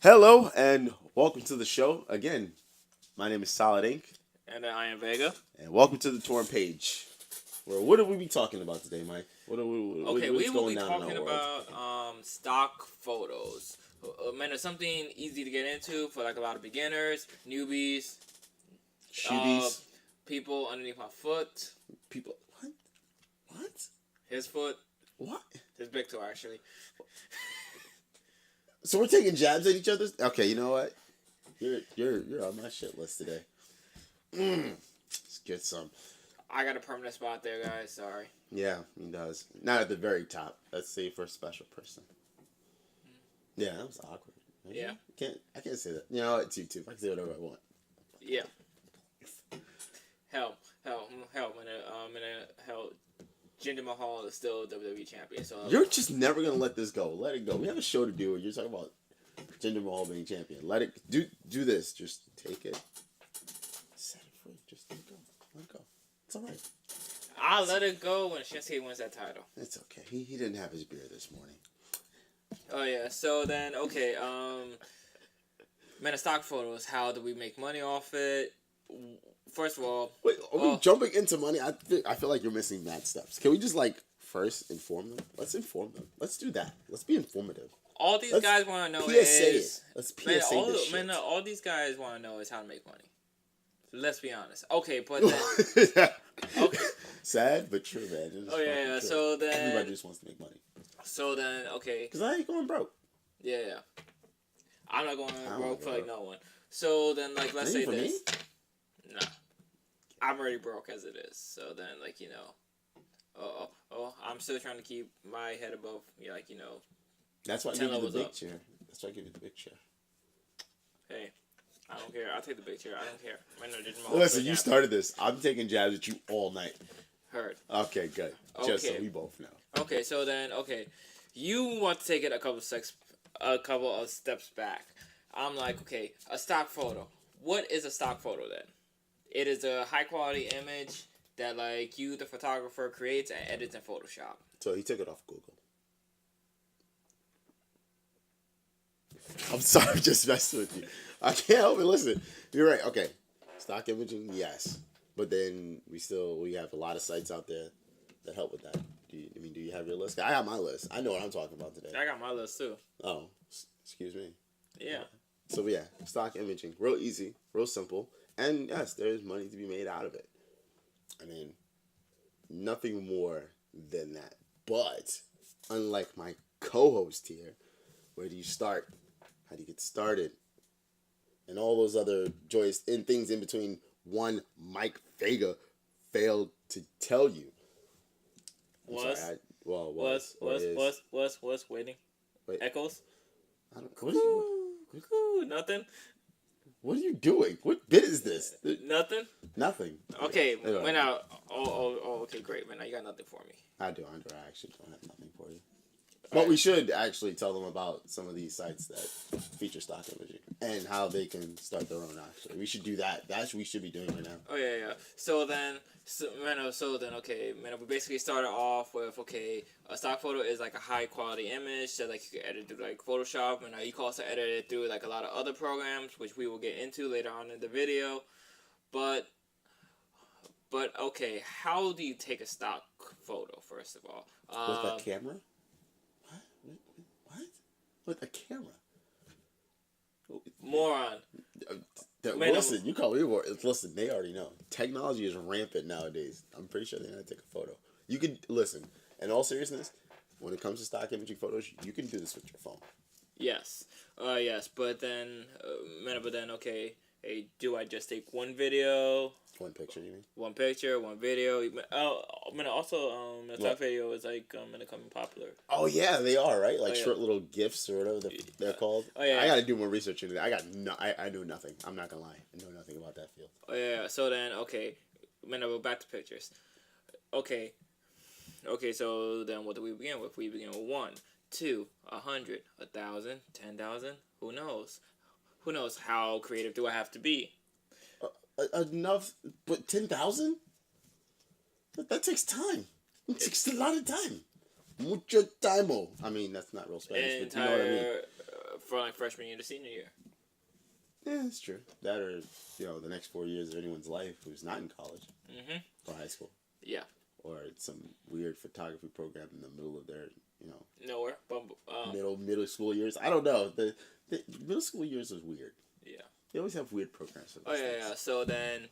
Hello and welcome to the show. Again, my name is Solid Inc. And I am Vega. And welcome to the Torn Page. Where what are we be talking about today, Mike? We what's will going be down in talking our world? about stock photos. Man, it's something easy to get into for like a lot of beginners, newbies, Shoebies. people underneath my foot, People. What? his foot, What? his big toe actually. So we're taking jabs at each other? Okay, you know what? You're on my shit list today. Let's get some. I got a permanent spot there, guys. Sorry. Yeah, he does. Not at the very top. Let's say for a special person. Yeah, that was awkward. Yeah. I can't say that. You know, it's YouTube. I can say whatever I want. Yeah. Hell. Jinder Mahal is still WWE champion. So You're just never gonna let this go. Let it go. We have a show to do. You're talking about Jinder Mahal being champion. Let it do this. Just take it. Set it free. Just let it go. Let it go. It's all right. I'll let it go when Shinsuke wins that title. It's okay. He didn't have his beer this morning. Oh yeah. So then, okay. Man, stock photos. How do we make money off it? First of all, Wait, are we jumping into money? I feel like you're missing mad steps. Can we just first inform them? Let's inform them. Let's do that. Let's be informative. all these guys want to know PSA is it. Let's PSA this shit. all these guys want to know is how to make money. Let's be honest. Okay, but then okay. Sad but true, man. Oh yeah. True. So then Everybody just wants to make money. So then, okay. Because I ain't going broke. Yeah. I'm not going broke for no one. So then, let's say this. No. I'm already broke as it is. So then, I'm still trying to keep my head above, That's why I give you the big chair. That's why I give you the big chair. Hey, I don't care. I'll take the big chair. I don't care. Listen, you started this. I'm taking jabs at you all night. Heard. Okay, good. Just so we both know. Okay, so then, you want to take it a couple of steps back. I'm like, okay, a stock photo. What is a stock photo then? It is a high quality image that you, the photographer, creates and edits in Photoshop. So he took it off Google. I'm sorry, just messing with you. I can't help it. Listen, you're right. Okay, stock imaging, yes, but then we have a lot of sites out there that help with that. Do you have your list? I have my list. I know what I'm talking about today. I got my list too. Oh, excuse me. Yeah. So yeah, stock imaging, real easy, real simple, and yes, there's money to be made out of it. I mean, nothing more than that. But unlike my co-host here, where do you start? How do you get started? And all those other joyous things in between. One Mike Vega failed to tell you. Was waiting. Wait. Echoes. What are you? Nothing. What are you doing? What bit is this? Nothing. Nothing. Okay. Anyway. Went out. Okay, great, man. Now you got nothing for me. I do. I actually don't have nothing for you. But we should actually tell them about some of these sites that feature stock imaging and how they can start their own. Actually, we should do that. That's what we should be doing right now. Oh yeah. So then, we basically started off with a stock photo is like a high quality image that you can edit through Photoshop, and you can also edit it through a lot of other programs, which we will get into later on in the video. But okay, how do you take a stock photo first of all? With a camera. What? With a camera? Moron. Listen, you call me more. Listen, they already know. Technology is rampant nowadays. I'm pretty sure they know how to take a photo. You can listen. In all seriousness, when it comes to stock imaging photos, you can do this with your phone. Yes. Yes. But then, okay. Hey, do I just take one video? One picture, you mean? One picture, one video. Also, the stock video is becoming popular. Oh yeah, they are, right? Short little GIFs or whatever they're called. Oh yeah. I gotta do more research into that. I know nothing. I'm not gonna lie. I know nothing about that field. Oh yeah. So then, okay, back to pictures. Okay. So then, what do we begin with? We begin with 1, 2, 100, 1,000, 10,000. Who knows? Who knows how creative do I have to be? Enough, but 10,000? That takes time. It takes a lot of time. Mucho tiempo. I mean, that's not real Spanish, but you know what I mean. for like freshman year to senior year. Yeah, it's true. That or, the next 4 years of anyone's life who's not in college or high school. Yeah. Or some weird photography program in the middle of their, Nowhere. But, middle school years. I don't know. The middle school years was weird. Yeah. They always have weird programs. Oh, yeah. So then,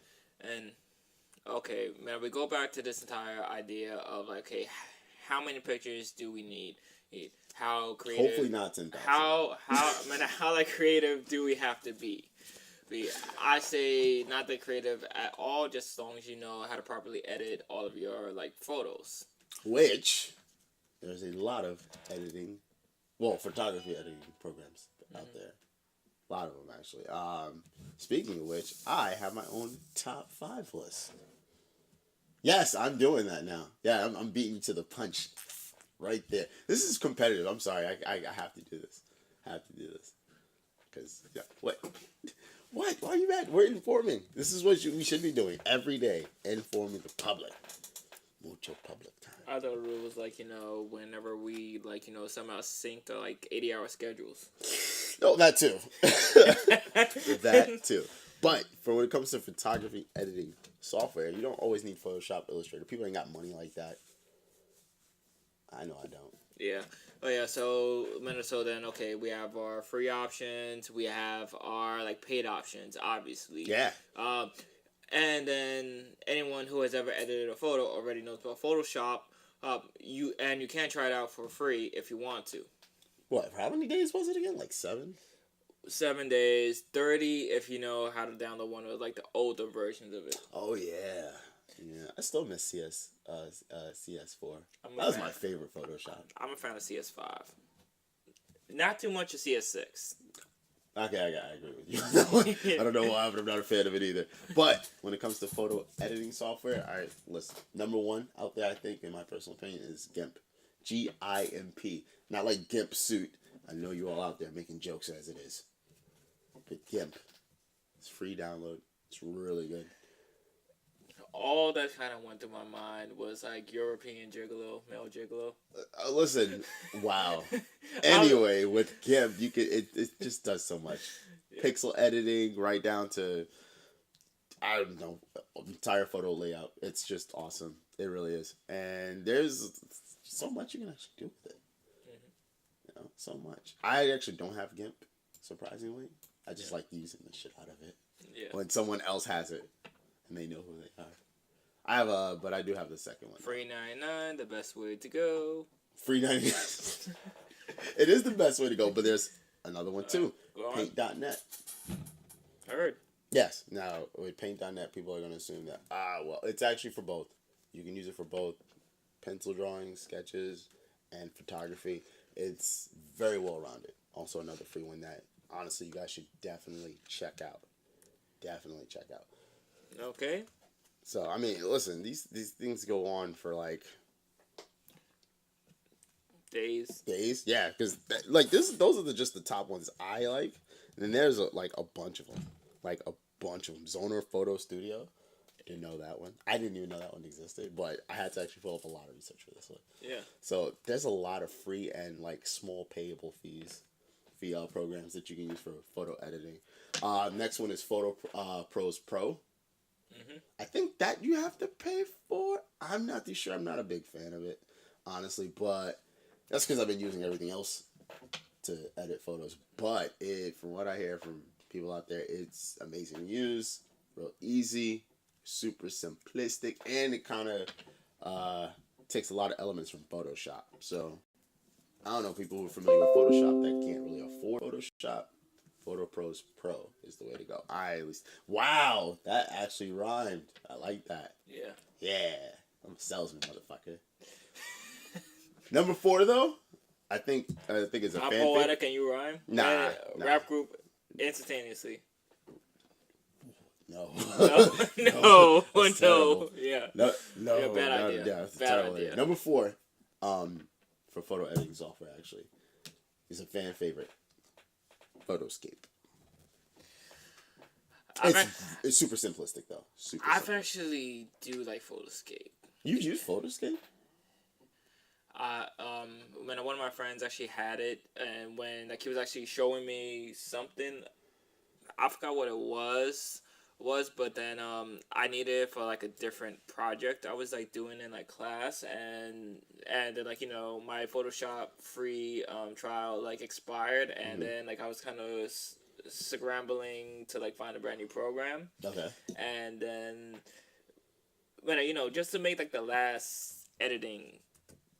okay, man, we go back to this entire idea of, like, okay, how many pictures do we need? How creative? Hopefully not 10,000. How like creative do we have to be? I say not that creative at all, just as long as you know how to properly edit all of your like photos. Which there's a lot of photography editing programs out there. A lot of them actually. Speaking of which, I have my own top 5 list. Yes, I'm doing that now. Yeah, I'm beating you to the punch. Right there. This is competitive. I'm sorry. I have to do this. Because, what? What? Why are you mad? We're informing. This is what we should be doing every day. Informing the public. Mucho public time. I thought the rule was like, whenever we somehow sync to like 80-hour schedules. Oh, that too. That too. But for when it comes to photography editing software, you don't always need Photoshop, Illustrator. People ain't got money like that. I know I don't. Yeah. Oh yeah. So then, okay, we have our free options. We have our like paid options, obviously. Yeah. And then anyone who has ever edited a photo already knows about Photoshop. You can try it out for free if you want to. What? How many days was it again? Like 7? 7 days, 30 if you know how to download one of like the older versions of it. Oh yeah. Yeah, I still miss CS4. That was my favorite Photoshop. I'm a fan of CS5. Not too much of CS6. Okay, I agree with you. I don't know why, but I'm not a fan of it either. But when it comes to photo editing software, all right, listen. Number 1 out there, I think, in my personal opinion, is GIMP. GIMP. Not like GIMP suit. I know you all out there making jokes as it is. But GIMP. It's free download. It's really good. All that kind of went through my mind was like European gigolo, male gigolo. Listen, wow. Anyway, with GIMP, you can it just does so much. Yeah. Pixel editing, right down to I don't know, entire photo layout. It's just awesome. It really is, and there's so much you can actually do with it. So much. I actually don't have GIMP, surprisingly. I just like using the shit out of it. Yeah. When someone else has it. And they know who they are. But I do have the second one. Free 99, the best way to go. Free 99. It is the best way to go, but there's another one too. Paint.net. Heard. Yes. Now, with Paint.net, people are going to assume that, it's actually for both. You can use it for both pencil drawings, sketches, and photography. It's very well rounded. Also, another free one that, honestly, you guys should definitely check out. Okay. So, I mean, listen, these things go on for, like... Days? Yeah, because, those are just the top ones I like. And then there's, a bunch of them. Zoner Photo Studio. Didn't know that one. I didn't even know that one existed, but I had to actually fill up a lot of research for this one. Yeah. So, there's a lot of free and, small payable fees. VL programs that you can use for photo editing. Next one is Photo Pros Pro. Mm-hmm. I think that you have to pay for. I'm not too sure. I'm not a big fan of it, honestly, but that's because I've been using everything else to edit photos. But from what I hear from people out there, it's amazing to use, real easy, super simplistic, and it kind of takes a lot of elements from Photoshop. So I don't know, people who are familiar with Photoshop that can't really afford Photoshop, Photo Pros Pro is the way to go. Wow, that actually rhymed. I like that. Yeah. Yeah. I'm a salesman, motherfucker. Number 4, though, I think it's a I'm fan poetic and you rhyme? Nah. Rap group instantaneously. No. No. That's No. Yeah. No. Yeah, bad idea. Yeah, that's bad terrible idea. Number 4, for photo editing software, actually, is a fan favorite. Photoscape. It's super simplistic, though. I've actually do like Photoscape. You use Photoscape? When one of my friends actually had it, and when like he was actually showing me something, I forgot what it was, but then I needed it for like a different project I was like doing in like class, and then like my Photoshop free trial like expired, and then like I was kind of scrambling to like find a brand new program, Okay. and then when just to make like the last editing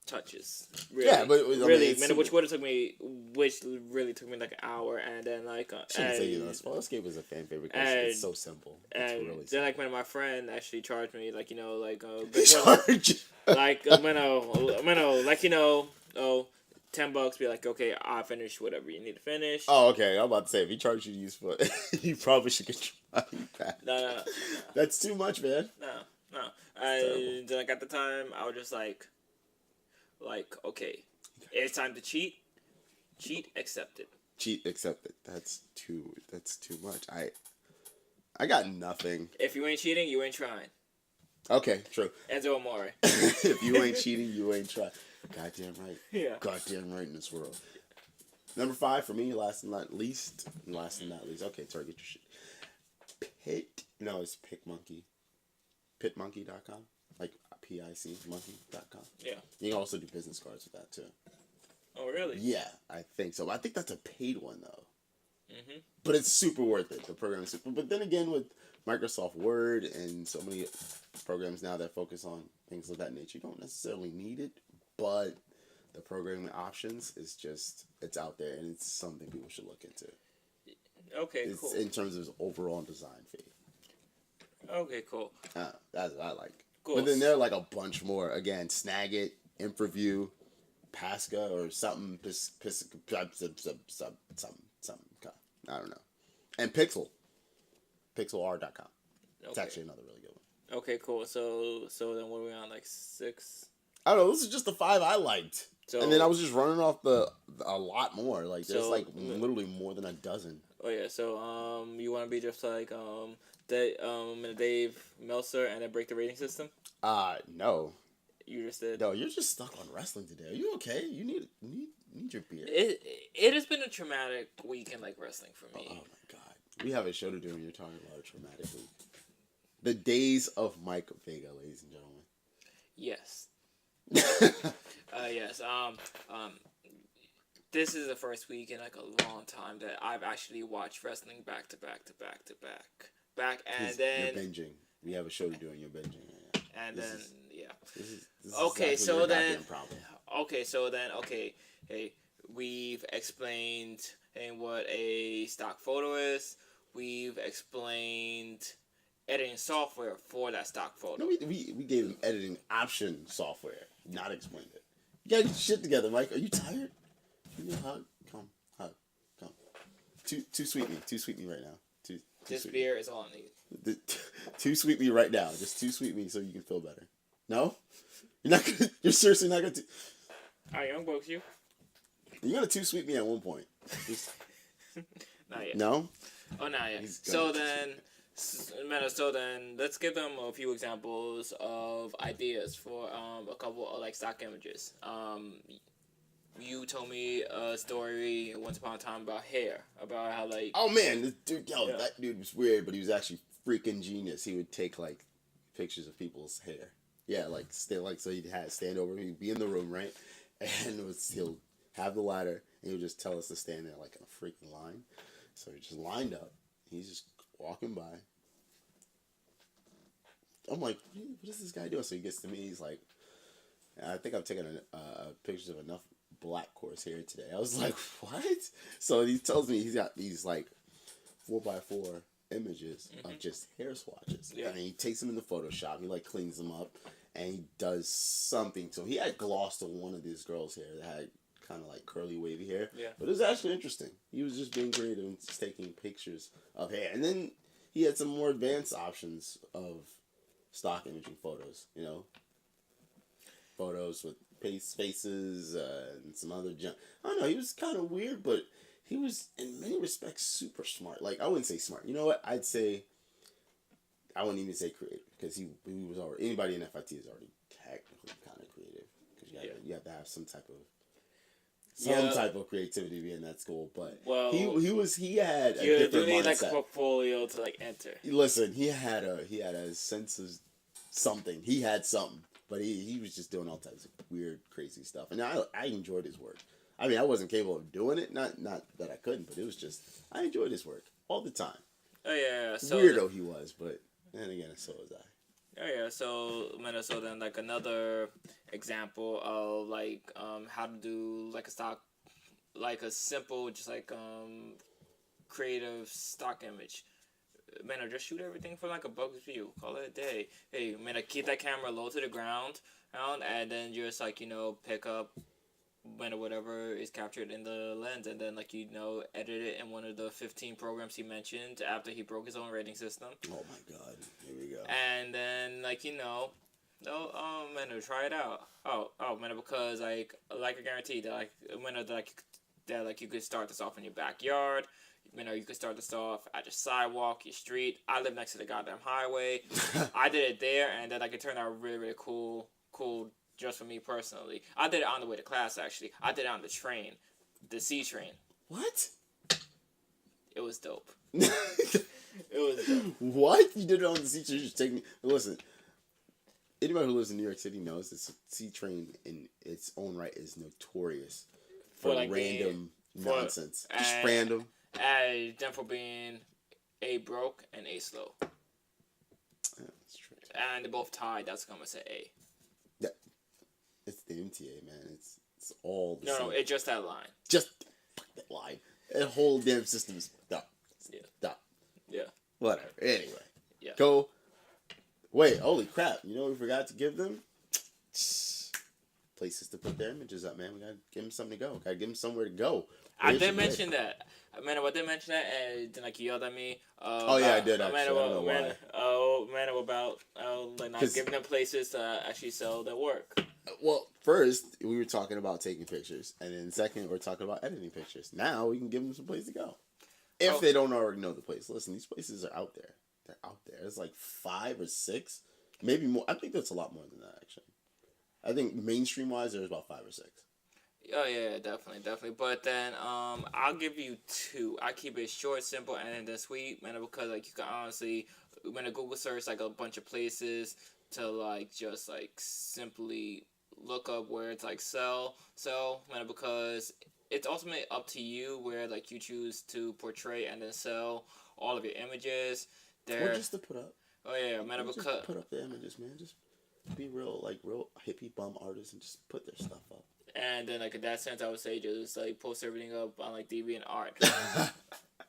touches. Really, Yeah, but really, it's man, which would have took me, which really took me like an hour, and then like, shouldn't say Escape is a fan favorite because it's so simple. It's and really then simple. like when my friend actually charged me like Charge. like like oh. $10, be like, okay, I finished whatever you need to finish. Oh, okay. I'm about to say if he charged you to use foot, you probably should get your money back. No. That's too much, man. No. And then like at the time, I was just like, okay, it's time to cheat. Cheat accepted. Cheat accepted. That's too much. I got nothing. If you ain't cheating, you ain't trying. Okay, true. Enzo Amore. If you ain't cheating, you ain't trying. Goddamn right. Yeah. Goddamn right in this world. Number 5 for me, last and not least. Okay, Tori, get your shit. It's picmonkey. Pitmonkey.com. Like PIC monkey.com. Yeah. You can also do business cards with that too. Oh, really? Yeah, I think so. I think that's a paid one though. Mm-hmm. But it's super worth it. The program is super. But then again, with Microsoft Word and so many programs now that focus on things of that nature, you don't necessarily need it. But the programming options is just, it's out there, and it's something people should look into. Okay, cool. In terms of overall design fee. Okay, cool. That's what I like. Cool. But then there are like a bunch more. Again, Snagit, ImproView, Pasca, or something, something. I don't know. And pixelr.com. It's actually another really good one. Okay, cool. So then what are we on, like 6? I don't know. This is just the 5 I liked. So, and then I was just running off a lot more. Like there's literally more than a dozen. Oh yeah. So you want to be just like Dave Meltzer and then break the rating system? No. You just did. No, you're just stuck on wrestling today. Are you okay? You need your beer. It has been a traumatic week in like wrestling for me. Oh my god. We have a show to do and you're talking about a traumatic week. The days of Mike Vega, ladies and gentlemen. Yes. Yes. This is the first week in like a long time that I've actually watched wrestling back to back. And then you're binging. We have a show to do and you're binging. Yeah. And this then this is okay. Exactly So then hey, we've explained what a stock photo is. We've explained editing software for that stock photo. No, we gave him editing option software, not explained it. You gotta get your shit together, Mike. Are you tired? Give me a hug. Come. Too sweet me right now. This beer is all I need. Too sweet me right now. Just too sweet me so you can feel better. No? You're not gonna. You're seriously not gonna. Alright, young bucks, you. You're gonna too sweet me at one point. Not yet. No. Oh, not yet. So then, let's give them a few examples of ideas for a couple of like stock images. You told me a story once upon a time about hair, about how like. Oh man, this dude, that dude was weird, but he was actually freaking genius. He would take like pictures of people's hair. Yeah, so he'd stand over, he'd be in the room, right, and he'll have the ladder, and he'll just tell us to stand there like in a freaking line. So he just lined up. He's just walking by. I'm like, what is this guy doing? So he gets to me. He's like, I think I've taken pictures of enough black coarse hair today. I was like, what? So he tells me he's got these like 4x4 images of just hair swatches. Yeah. And he takes them into Photoshop. And he like cleans them up. And he does something. So he had gloss on one of these girls' hair that had kind of like curly wavy hair. Yeah. But it was actually interesting. He was just being creative and just taking pictures of hair. And then he had some more advanced options of stock imaging photos, photos with faces and some other junk. I don't know, he was kind of weird, but he was in many respects super smart. Like, I wouldn't say smart. You know what? I wouldn't even say creative, because he was already, anybody in FIT is already technically kind of creative, because You have to have some type of creativity to be in that school. But well, he had a you different do need mindset. like a portfolio to like enter. Listen, he had a sense of something. He had something, but he was just doing all types of weird, crazy stuff, and I enjoyed his work. I mean, I wasn't capable of doing it. Not that I couldn't, but it was just I enjoyed his work all the time. Oh yeah, so weirdo he was, but then again, so was I. Oh yeah, so then like another example of like how to do like a stock, like a simple just like creative stock image. Man, just shoot everything from like a bug's view. Call it a day. Hey, man, keep that camera low to the ground, and then just like pick up whatever is captured in the lens, and then like edit it in one of the 15 programs he mentioned after he broke his own rating system. Oh my god, here we go. And then like try it out. Man, because like I guarantee that you could start this off in your backyard. You could start this off at your sidewalk, your street. I live next to the goddamn highway. I did it there, and then it turned out really, really cool just for me personally. I did it on the way to class, actually. I did it on the train. The C train. What? It was dope. It was dope. What? You did it on the C train? Just take me. Listen, anybody who lives in New York City knows this C train in its own right is notorious for like random nonsense. Just random. As them for being A broke and A slow. Yeah, that's true. And they're both tied. That's gonna say A. Yeah, it's the MTA, man. It's all the same. No, it's just that line. Just that line. That whole damn system is dumb. Yeah. Dumb. Yeah. Whatever. Anyway. Yeah. Go. Wait. Holy crap! You know what we forgot to give them? Places to put their images up, man. We gotta give them something to go. Gotta give them somewhere to go. I did mention that. Man, I did mention that, and then like you yelled at me. I did actually. I don't know why. About like not giving them places to actually sell their work. Well, first we were talking about taking pictures, and then second we're talking about editing pictures. Now we can give them some place to go, if they don't already know the place. Listen, these places are out there. They're out there. It's like 5 or 6, maybe more. I think that's a lot more than that actually. I think mainstream wise, there's about 5 or 6. Oh yeah, definitely. But then I'll give you 2. I keep it short, simple, and then sweet, man. Because like you can honestly, when a Google search like a bunch of places to like just like simply look up where it's like sell, man. Because it's ultimately up to you where like you choose to portray and then sell all of your images. Or just to put up. Oh yeah, man. Because just put up the images, man. Just be real hippie bum artists and just put their stuff up. And then, like, in that sense, I would say just, like, post everything up on, like, DeviantArt.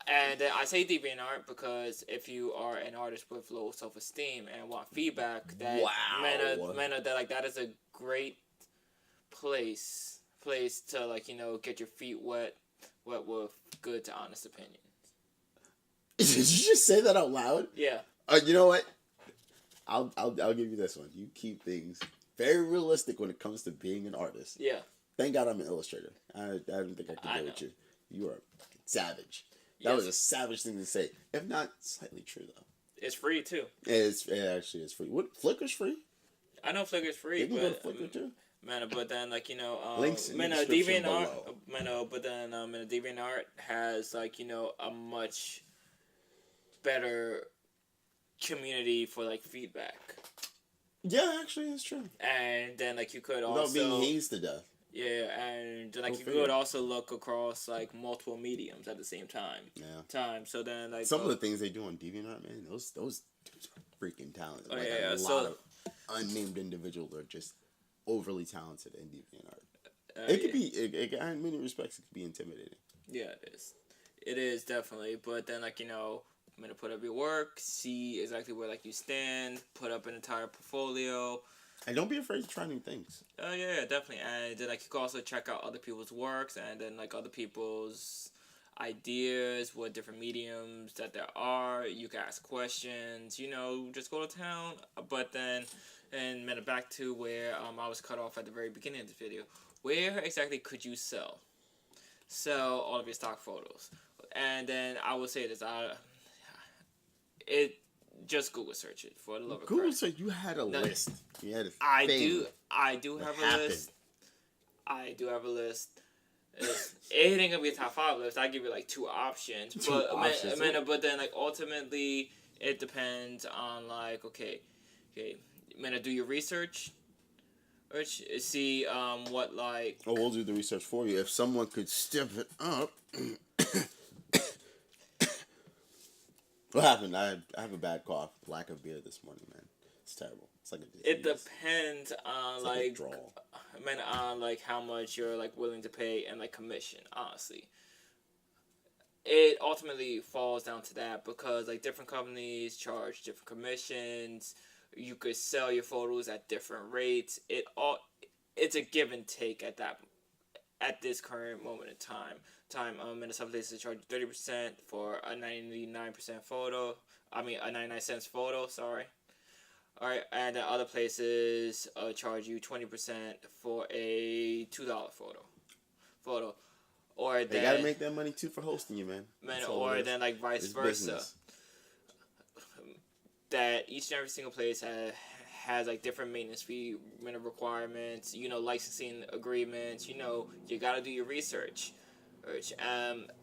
And then I say DeviantArt because if you are an artist with low self-esteem and want feedback, that that is a great place to, like, get your feet wet with good to honest opinions. Did you just say that out loud? Yeah. You know what? I'll give you this one. You keep things very realistic when it comes to being an artist. Yeah. Thank God I'm an illustrator. I don't think I could deal with you. You are savage. That was a savage thing to say. If not, slightly true though. It's free too. It actually is free. What, Flickr's free? I know Flickr's free, but go to Flickr too. Man, but then like links in the description below. But then DeviantArt has like a much better community for like feedback. Yeah, actually, it's true. And then like you could without also being hazed to death. Yeah, and like you could also look across like multiple mediums at the same time. Yeah. So then like some of the things they do on DeviantArt, man, those dudes are freaking talented. Oh, like yeah, a lot of unnamed individuals are just overly talented in DeviantArt. It could be, in many respects, it could be intimidating. Yeah, it is. It is definitely, but then like I'm gonna put up your work, see exactly where like you stand, put up an entire portfolio. And don't be afraid to try new things. Oh yeah, definitely. And then like you can also check out other people's works and then like other people's ideas, what different mediums that there are. You can ask questions, just go to town. But then back to where I was cut off at the very beginning of the video. Where exactly could you sell all of your stock photos? And then I will say this, just Google search it for the love of Christ. Google search. You had a list. You had a I do have a list. I do have a list. It ain't gonna be a top 5 list. I give you like 2 options, but then like ultimately it depends on like okay, man, do your research. See what like. Oh, we'll do the research for you. If someone could step it up. What happened? I have a bad cough. Lack of beer this morning, man. It's terrible. It's like a disease. It depends on like on like how much you're like willing to pay and like commission. Honestly, it ultimately falls down to that because like different companies charge different commissions. You could sell your photos at different rates. It's a give and take at this current moment in time. And some places charge 30% for a 99% photo. I mean a 99 cents photo. Sorry. All right, and then other places charge you 20% for a $2 photo, or they gotta make that money too for hosting you, man. Or then like vice versa. Business. That each and every single place has like different maintenance fee requirements. Licensing agreements. You gotta do your research.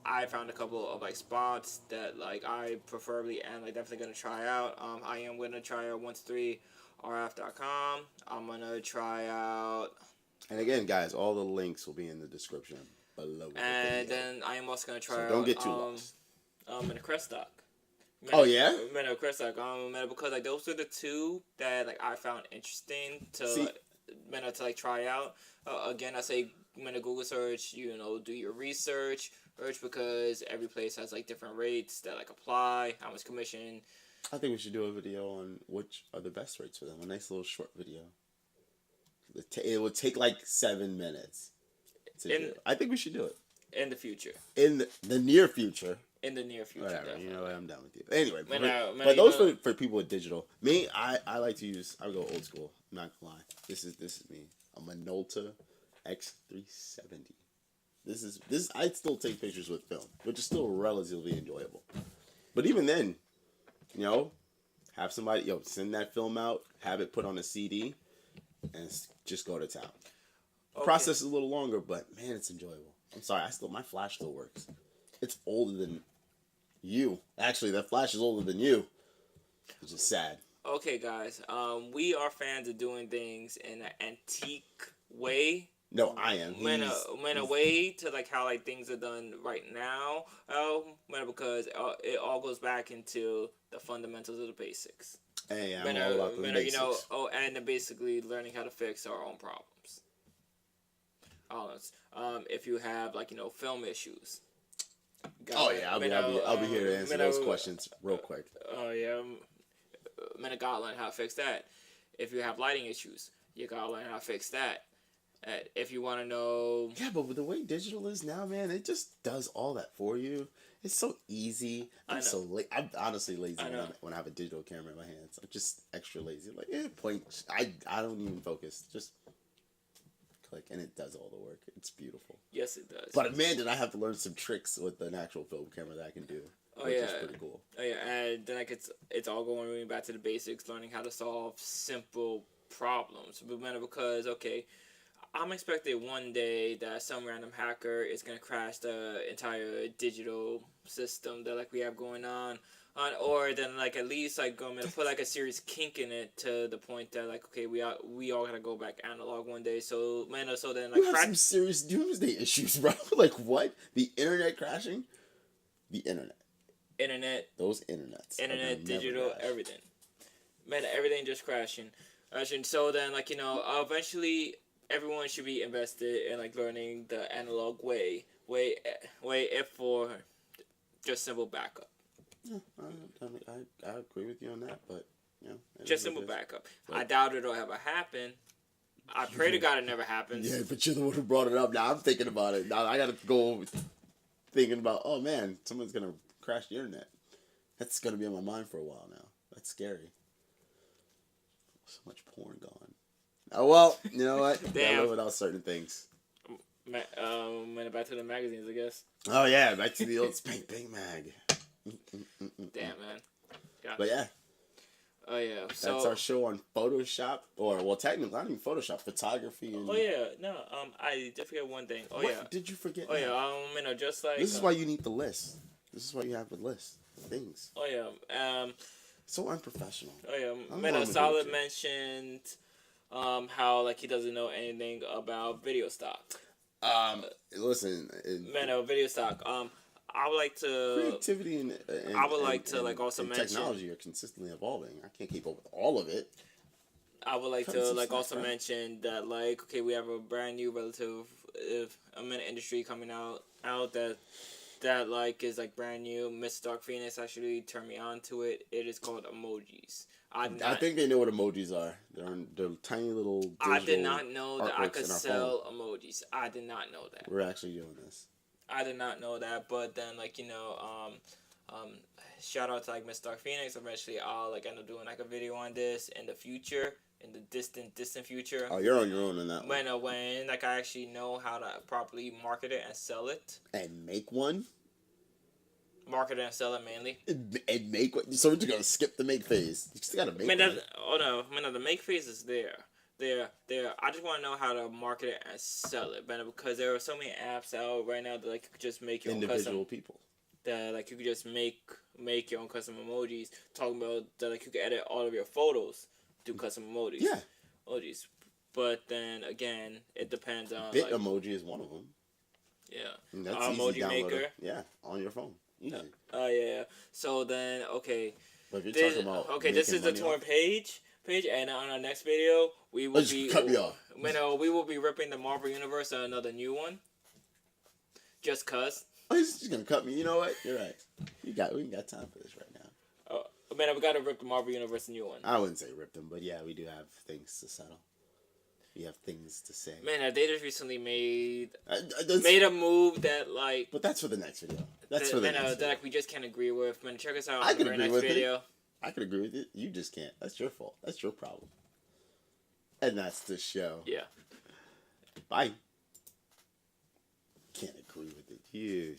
I found a couple of like spots that like I preferably and like definitely gonna try out. I am gonna try out 123rf.com. I'm gonna try out. And again, guys, all the links will be in the description below. And then I am also gonna try out. Don't get too lost. In a Crestock. Oh yeah. Crestock. Because like those are the 2 that like I found interesting to try out. Again, I say. When a Google search, do your research because every place has like different rates that like apply, how much commission. I think we should do a video on which are the best rates for them. A nice little short video. It would take like 7 minutes. I think we should do it in the future. In the near future. In the near future. Whatever. Definitely. You know what? I'm down with you. Anyway, but those for people with digital. Me, I like to use. I go old school. I'm not gonna lie. This is me. I'm a Minolta X370. This is I still take pictures with film, which is still relatively enjoyable. But even then, have somebody send that film out, have it put on a CD, and just go to town. The process is a little longer, but man, it's enjoyable. I'm sorry, my flash still works. It's older than you. Actually, that flash is older than you, which is sad. Okay, guys, we are fans of doing things in an antique way. No, I am. A way to like how like things are done right now. Because it all goes back into the fundamentals of the basics. Hey, I'm all about the basics. And basically learning how to fix our own problems. If you have like film issues. I'll be here to answer those questions real quick. I gotta learn how to fix that. If you have lighting issues, you gotta learn how to fix that. If you want to know... Yeah, but with the way digital is now, man, it just does all that for you. It's so easy. I'm honestly lazy when I have a digital camera in my hands. I'm just extra lazy. Like, point. I don't even focus. Just click, and it does all the work. It's beautiful. Yes, it does. But man, did I have to learn some tricks with an actual film camera that I can do. Which is pretty cool. And then like it's all going back to the basics, learning how to solve simple problems. Because I'm expecting one day that some random hacker is gonna crash the entire digital system that like we have going on, or then like at least like I'm gonna put like a serious kink in it to the point that like we all gotta go back analog one day. So then like you have some serious doomsday issues, bro. Like what? The internet crashing? The internet. Those internets. Internet, digital, everything. Man, everything just crashing. So then like eventually. Everyone should be invested in like learning the analog way if for just simple backup. Yeah, I agree with you on that, but just simple backup. But I doubt it'll ever happen. I pray to God it never happens. Yeah, but you're the one who brought it up. Now I'm thinking about it. Now I gotta go thinking about, oh man, someone's gonna crash the internet. That's gonna be on my mind for a while now. That's scary. So much porn going. Oh well, you know what? Damn. I live without certain things. Back to the magazines, I guess. Oh yeah, back to the old Spank Bang Mag. Damn, man. But yeah. Oh yeah. That's So our show on Photoshop, or well, technically not even Photoshop, photography. And oh yeah, no. I did forget one thing. Oh what yeah. did you forget? Oh now? yeah. Just like This is why you need the list. This is why you have the list of things. oh yeah. So unprofessional. Oh yeah. I'm wrong with Solid you. mentioned how like he doesn't know anything about video stock. Listen. Video stock. I would like to. Creativity and I would like to like also and mention. technology are consistently evolving. I can't keep up with all of it. I would like Cut to some like slack, also right? mention that like okay we have a brand new relative industry coming out that like is like brand new. Miss Dark Phoenix actually turned me on to it. It is called emojis. I think they know what emojis are. They're tiny little. I did not know that I artworks could in our sell emojis. I did not know that. We're actually doing this. I did not know that. But then like shout out to like Miss Dark Phoenix. Eventually I'll like end up doing like a video on this in the future. In the distant future. Oh, you're on your own in that one. When like I actually know how to properly market it and sell it. And make one. Market it and sell it mainly. And make one. So we're just gonna skip the make phase. You just gotta make one. The make phase is there. There. I just want to know how to market it and sell it, man. Because there are so many apps out right now that like you could just make your Individual own custom. people. That like you could just make your own custom emojis. Talking about that like you could edit all of your photos. Do custom emojis. Yeah. Emojis. But then again, it depends on Bit emoji is one of them. Yeah. And that's easy Emoji downloader. maker. Yeah, on your phone. Easy. Yeah. So then okay. But if you're talking about This is the torn page, and on our next video we will be cut me off. We will be ripping the Marvel Universe on another new one. Just cause. Oh, he's just gonna cut me. You know what? You're right. We got time for this right now. We gotta rip the Marvel Universe a new one. I wouldn't say rip them, but yeah, we do have things to settle. We have things to say. Man, they just recently made made a move that like. But that's for the next video. That's for the next video. That like we just can't agree with. Man, check us out I on can the agree next with video. it. I can agree with it. You just can't. That's your fault. That's your problem. And that's the show. Yeah. Bye. Can't agree with it. You.